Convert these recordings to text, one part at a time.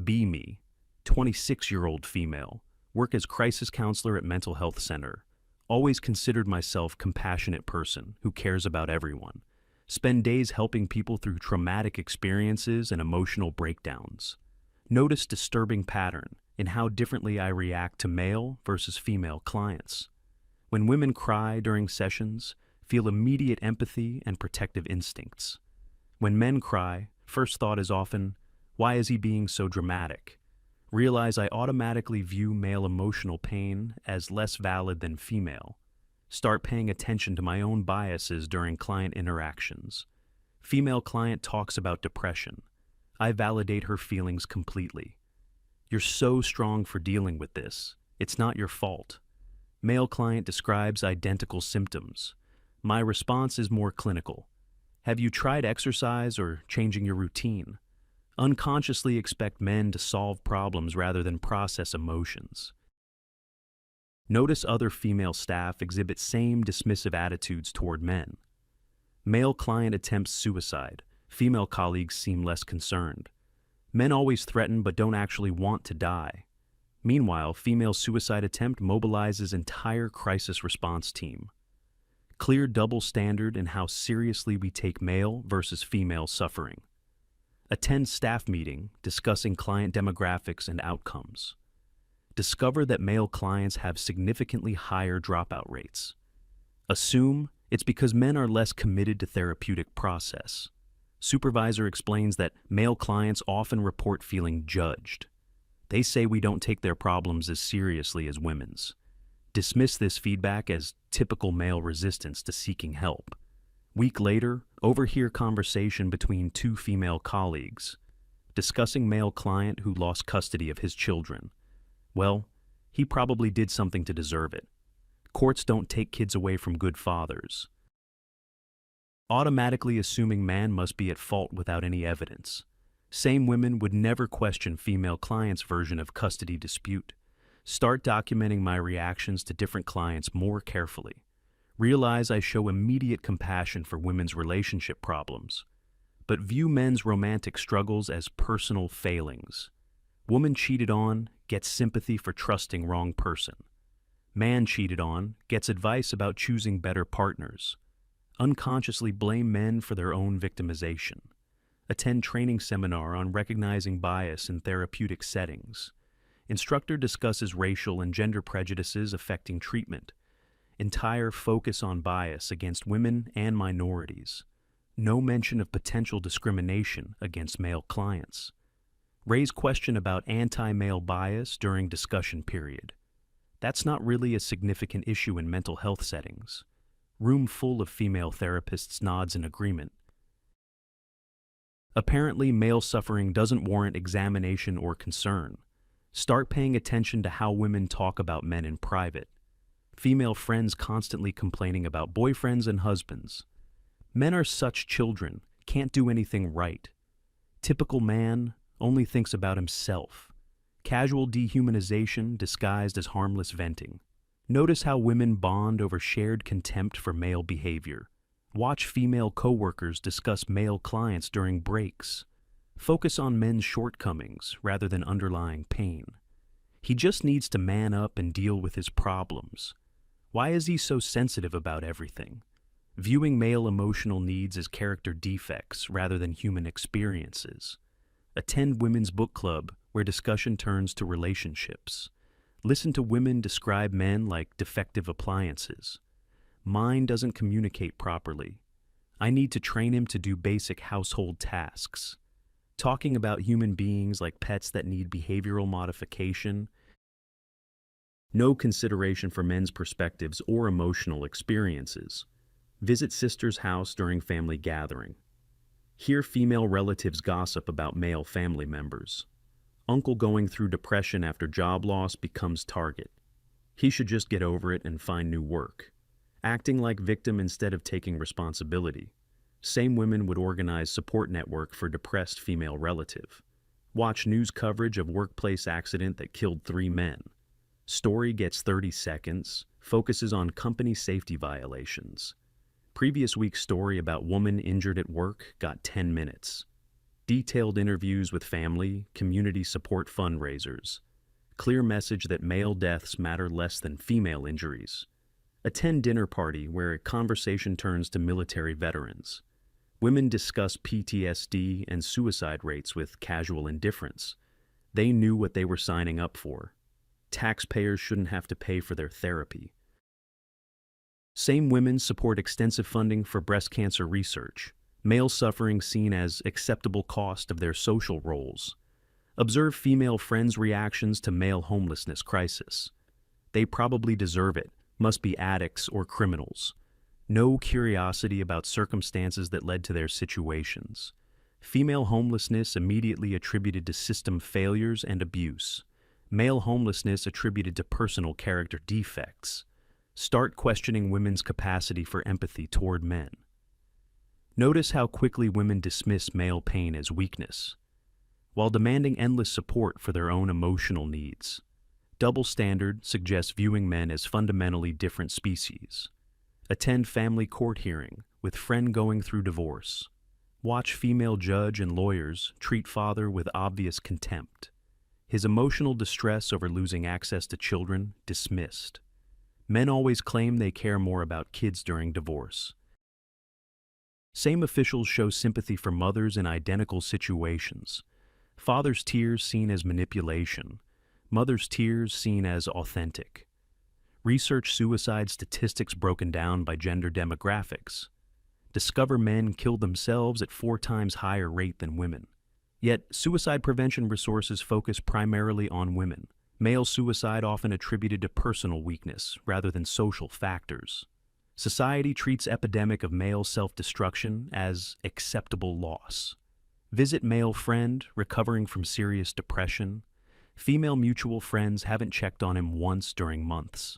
Be me, 26-year-old female, work as crisis counselor at mental health center. Always considered myself compassionate person who cares about everyone. Spend days helping people through traumatic experiences and emotional breakdowns. Notice disturbing pattern in how differently I react to male versus female clients. When women cry during sessions, feel immediate empathy and protective instincts. When men cry, first thought is often, why is he being so dramatic? Realize I automatically view male emotional pain as less valid than female. Start paying attention to my own biases during client interactions. Female client talks about depression. I validate her feelings completely. You're so strong for dealing with this. It's not your fault. Male client describes identical symptoms. My response is more clinical. Have you tried exercise or changing your routine? Unconsciously expect men to solve problems rather than process emotions. Notice other female staff exhibit same dismissive attitudes toward men. Male client attempts suicide. Female colleagues seem less concerned. Men always threaten but don't actually want to die. Meanwhile, female suicide attempt mobilizes entire crisis response team. Clear double standard in how seriously we take male versus female suffering. Attend staff meeting discussing client demographics and outcomes. Discover that male clients have significantly higher dropout rates. Assume it's because men are less committed to therapeutic process. Supervisor explains that male clients often report feeling judged. They say we don't take their problems as seriously as women's. Dismiss this feedback as typical male resistance to seeking help. Week later, overhear conversation between two female colleagues, discussing male client who lost custody of his children. Well, he probably did something to deserve it. Courts don't take kids away from good fathers. Automatically assuming man must be at fault without any evidence. Same women would never question female clients' version of custody dispute. Start documenting my reactions to different clients more carefully. Realize I show immediate compassion for women's relationship problems, but view men's romantic struggles as personal failings. Woman cheated on gets sympathy for trusting wrong person. Man cheated on gets advice about choosing better partners. Unconsciously blame men for their own victimization. Attend training seminar on recognizing bias in therapeutic settings. Instructor discusses racial and gender prejudices affecting treatment. Entire focus on bias against women and minorities. No mention of potential discrimination against male clients. Raise question about anti-male bias during discussion period. That's not really a significant issue in mental health settings. Room full of female therapists nods in agreement. Apparently, male suffering doesn't warrant examination or concern. Start paying attention to how women talk about men in private. Female friends constantly complaining about boyfriends and husbands. Men are such children, can't do anything right. Typical man only thinks about himself. Casual dehumanization disguised as harmless venting. Notice how women bond over shared contempt for male behavior. Watch female coworkers discuss male clients during breaks. Focus on men's shortcomings rather than underlying pain. He just needs to man up and deal with his problems. Why is he so sensitive about everything? Viewing male emotional needs as character defects rather than human experiences. Attend women's book club where discussion turns to relationships. Listen to women describe men like defective appliances. Mine doesn't communicate properly. I need to train him to do basic household tasks. Talking about human beings like pets that need behavioral modification. No consideration for men's perspectives or emotional experiences. Visit sister's house during family gathering. Hear female relatives gossip about male family members. Uncle going through depression after job loss becomes target. He should just get over it and find new work. Acting like victim instead of taking responsibility. Same women would organize support network for depressed female relative. Watch news coverage of workplace accident that killed 3 men. Story gets 30 seconds, focuses on company safety violations. Previous week's story about woman injured at work got 10 minutes. Detailed interviews with family, community support fundraisers. Clear message that male deaths matter less than female injuries. Attend dinner party where a conversation turns to military veterans. Women discuss PTSD and suicide rates with casual indifference. They knew what they were signing up for. Taxpayers shouldn't have to pay for their therapy. Same women support extensive funding for breast cancer research. Male suffering seen as acceptable cost of their social roles. Observe female friends' reactions to male homelessness crisis. They probably deserve it, must be addicts or criminals. No curiosity about circumstances that led to their situations. Female homelessness immediately attributed to system failures and abuse. Male homelessness attributed to personal character defects. Start questioning women's capacity for empathy toward men. Notice how quickly women dismiss male pain as weakness, while demanding endless support for their own emotional needs. Double standard suggests viewing men as fundamentally different species. Attend family court hearing with friend going through divorce. Watch female judge and lawyers treat father with obvious contempt. His emotional distress over losing access to children dismissed. Men always claim they care more about kids during divorce. Same officials show sympathy for mothers in identical situations. Father's tears seen as manipulation. Mother's tears seen as authentic. Research suicide statistics broken down by gender demographics. Discover men kill themselves at 4 times higher rate than women. Yet, suicide prevention resources focus primarily on women. Male suicide often attributed to personal weakness rather than social factors. Society treats epidemic of male self-destruction as acceptable loss. Visit male friend recovering from serious depression. Female mutual friends haven't checked on him once during months.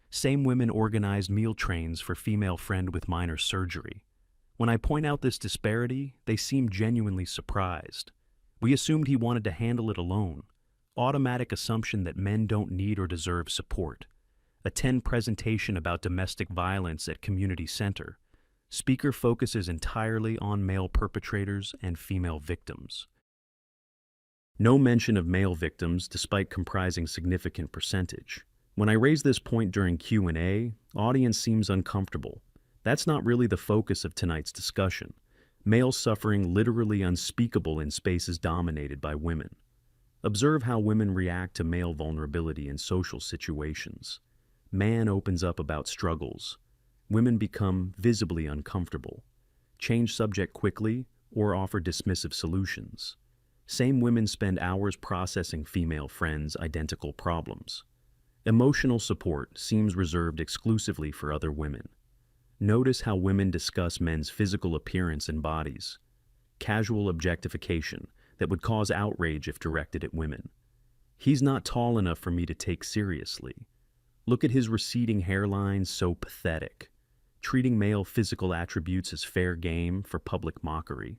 Same women organized meal trains for female friend with minor surgery. When I point out this disparity, they seem genuinely surprised. We assumed he wanted to handle it alone. Automatic assumption that men don't need or deserve support. Attend presentation about domestic violence at community center. Speaker focuses entirely on male perpetrators and female victims. No mention of male victims despite comprising significant percentage. When I raise this point during Q&A, audience seems uncomfortable. That's not really the focus of tonight's discussion. Male suffering literally unspeakable in spaces dominated by women. Observe how women react to male vulnerability in social situations. Man opens up about struggles. Women become visibly uncomfortable, change subject quickly, or offer dismissive solutions. Same women spend hours processing female friends' identical problems. Emotional support seems reserved exclusively for other women. Notice how women discuss men's physical appearance and bodies. Casual objectification that would cause outrage if directed at women. He's not tall enough for me to take seriously. Look at his receding hairline, so pathetic. Treating male physical attributes as fair game for public mockery.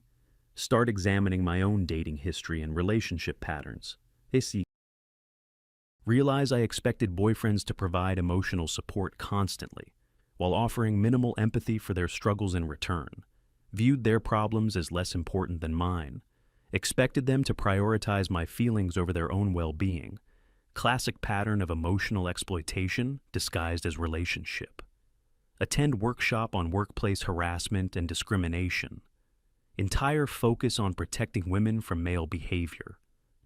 Start examining my own dating history and relationship patterns. Realize I expected boyfriends to provide emotional support constantly, while offering minimal empathy for their struggles in return. Viewed their problems as less important than mine. Expected them to prioritize my feelings over their own well-being. Classic pattern of emotional exploitation disguised as relationship. Attend workshop on workplace harassment and discrimination. Entire focus on protecting women from male behavior.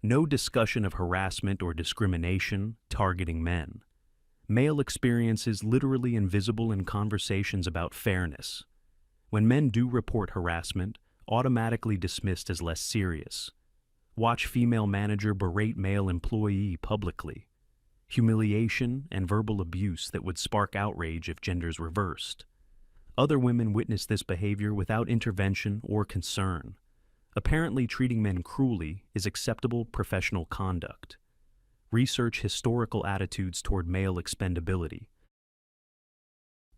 No discussion of harassment or discrimination targeting men. Male experiences literally invisible in conversations about fairness. When men do report harassment, automatically dismissed as less serious. Watch female manager berate male employee publicly. Humiliation and verbal abuse that would spark outrage if genders reversed. Other women witness this behavior without intervention or concern. Apparently treating men cruelly is acceptable professional conduct. Research historical attitudes toward male expendability.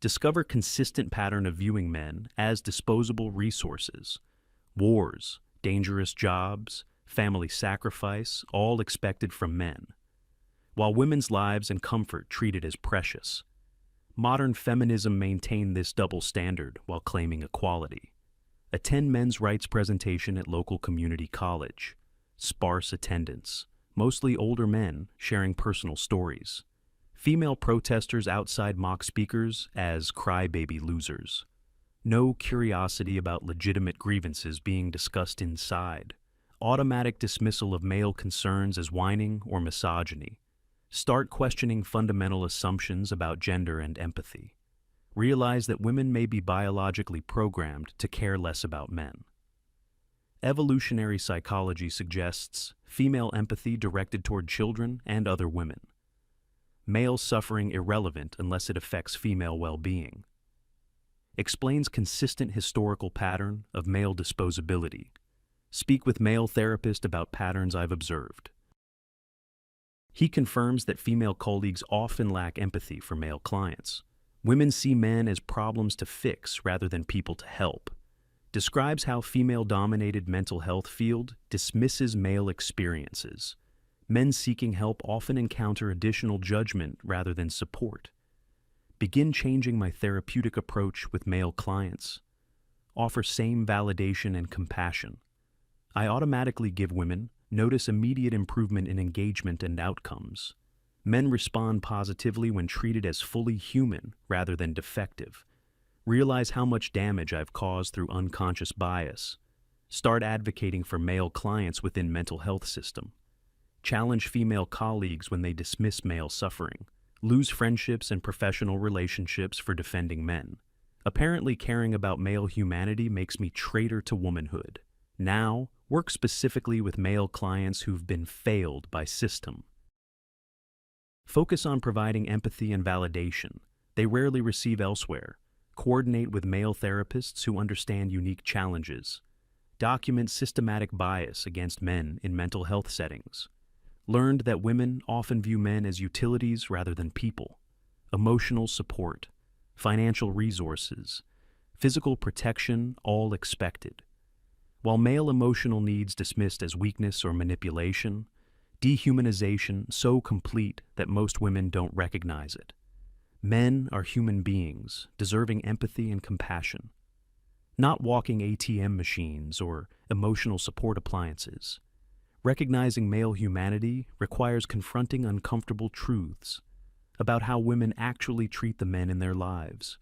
Discover consistent pattern of viewing men as disposable resources. Wars, dangerous jobs, family sacrifice, all expected from men, while women's lives and comfort treated as precious. Modern feminism maintained this double standard while claiming equality. Attend men's rights presentation at local community college. Sparse attendance, mostly older men sharing personal stories. Female protesters outside mock speakers as crybaby losers. No curiosity about legitimate grievances being discussed inside. Automatic dismissal of male concerns as whining or misogyny. Start questioning fundamental assumptions about gender and empathy. Realize that women may be biologically programmed to care less about men. Evolutionary psychology suggests female empathy directed toward children and other women. Male suffering irrelevant unless it affects female well-being. Explains consistent historical pattern of male disposability. Speak with male therapist about patterns I've observed. He confirms that female colleagues often lack empathy for male clients. Women see men as problems to fix rather than people to help. Describes how female-dominated mental health field dismisses male experiences. Men seeking help often encounter additional judgment rather than support. Begin changing my therapeutic approach with male clients. Offer same validation and compassion. I automatically give women, notice immediate improvement in engagement and outcomes. Men respond positively when treated as fully human rather than defective. Realize how much damage I've caused through unconscious bias. Start advocating for male clients within mental health system. Challenge female colleagues when they dismiss male suffering. Lose friendships and professional relationships for defending men. Apparently caring about male humanity makes me traitor to womanhood. Now, work specifically with male clients who've been failed by system. Focus on providing empathy and validation they rarely receive elsewhere. Coordinate with male therapists who understand unique challenges. Document systematic bias against men in mental health settings. Learned that women often view men as utilities rather than people. Emotional support, financial resources, physical protection, all expected. While male emotional needs dismissed as weakness or manipulation, dehumanization so complete that most women don't recognize it. Men are human beings, deserving empathy and compassion. Not walking ATM machines or emotional support appliances. Recognizing male humanity requires confronting uncomfortable truths about how women actually treat the men in their lives.